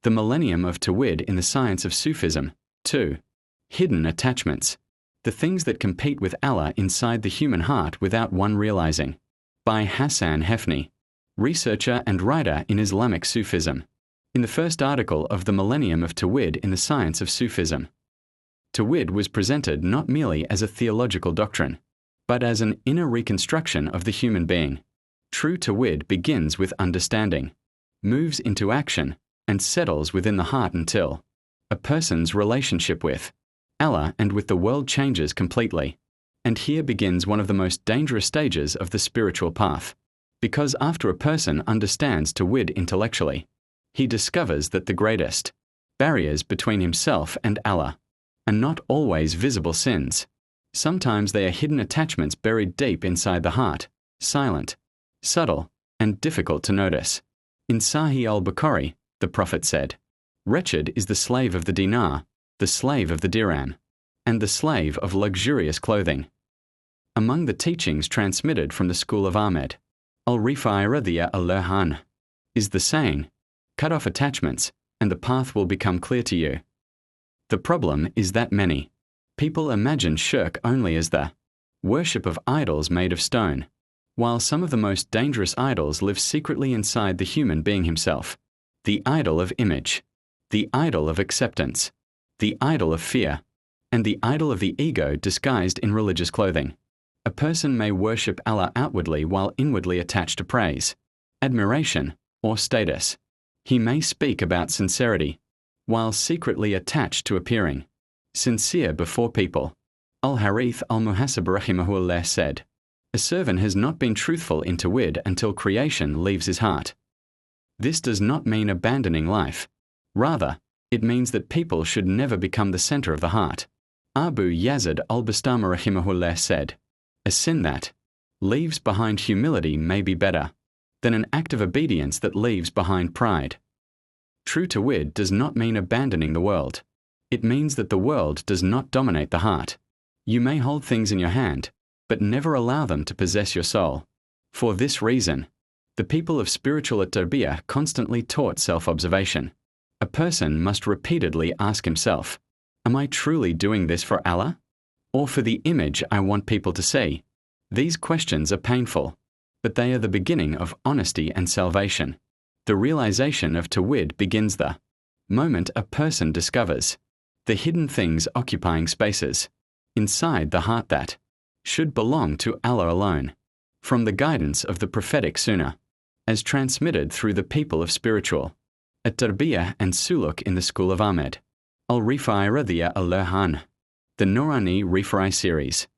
The Millennium of Tawhid in the Science of Sufism. 2. Hidden Attachments. The Things That Compete with Allah Inside the Human Heart Without One Realizing. By Hassan Hefni, researcher and writer in Islamic Sufism. In the first article of The Millennium of Tawhid in the Science of Sufism, Tawhid was presented not merely as a theological doctrine, but as an inner reconstruction of the human being. True Tawhid begins with understanding, moves into action, and settles within the heart until a person's relationship with Allah and with the world changes completely. And here begins one of the most dangerous stages of the spiritual path, because after a person understands Tawhid intellectually, he discovers that the greatest barriers between himself and Allah are not always visible sins. Sometimes they are hidden attachments buried deep inside the heart, silent, subtle, and difficult to notice. In Sahih al-Bukhari, the Prophet said, "Wretched is the slave of the dinar, the slave of the dirham, and the slave of luxurious clothing." Among the teachings transmitted from the school of Ahmed, al-Rifaaie is the saying, "Cut off attachments, and the path will become clear to you." The problem is that many people imagine shirk only as the worship of idols made of stone, while some of the most dangerous idols live secretly inside the human being himself. The idol of image, the idol of acceptance, the idol of fear, and the idol of the ego disguised in religious clothing. A person may worship Allah outwardly while inwardly attached to praise, admiration, or status. He may speak about sincerity, while secretly attached to appearing sincere before people. Al-Harith al-Muhasib rahimahullah said, "A servant has not been truthful in Tawhid until creation leaves his heart." This does not mean abandoning life. Rather, it means that people should never become the center of the heart. Abu Yazid al-Bastami rahimahullah said, "A sin that leaves behind humility may be better than an act of obedience that leaves behind pride." True Tawhid does not mean abandoning the world. It means that the world does not dominate the heart. You may hold things in your hand, but never allow them to possess your soul. For this reason, the people of spiritual at-tarbiyah constantly taught self-observation. A person must repeatedly ask himself, "Am I truly doing this for Allah? Or for the image I want people to see?" These questions are painful, but they are the beginning of honesty and salvation. The realization of Tawhid begins the moment a person discovers the hidden things occupying spaces inside the heart that should belong to Allah alone. From the guidance of the prophetic Sunnah, as transmitted through the people of spiritual at-tarbiyah and suluk in the school of Ahmed, al-Rifaaie the Norani Rifaaie series.